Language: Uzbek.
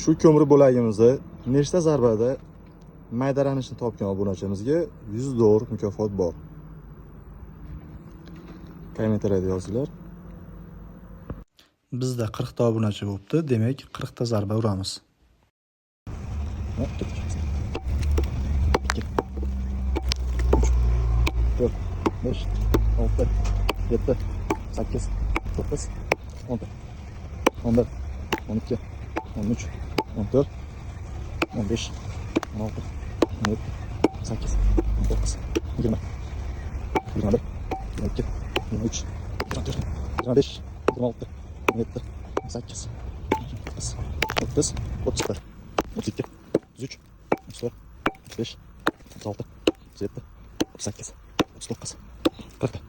Shu ko'mir bo'lagimizni nechta zarbada maydalanishni topgan obunachimizga $100 mukofot bor. Kommentariyada yozinglar. Bizda 40 ta obunachi bo'libdi, demak 40 ta zarba uramiz. 4, 5, 6, 7, 8, 9, 10, 11, 12, 13, 14, 15, 16, 17, 18, 19, 20, 21, 22, 23, 24, 25, 26, 27, 28, 29, 30, 31, 32, 33, 34, 35, 36, 37, 38, 39, 40.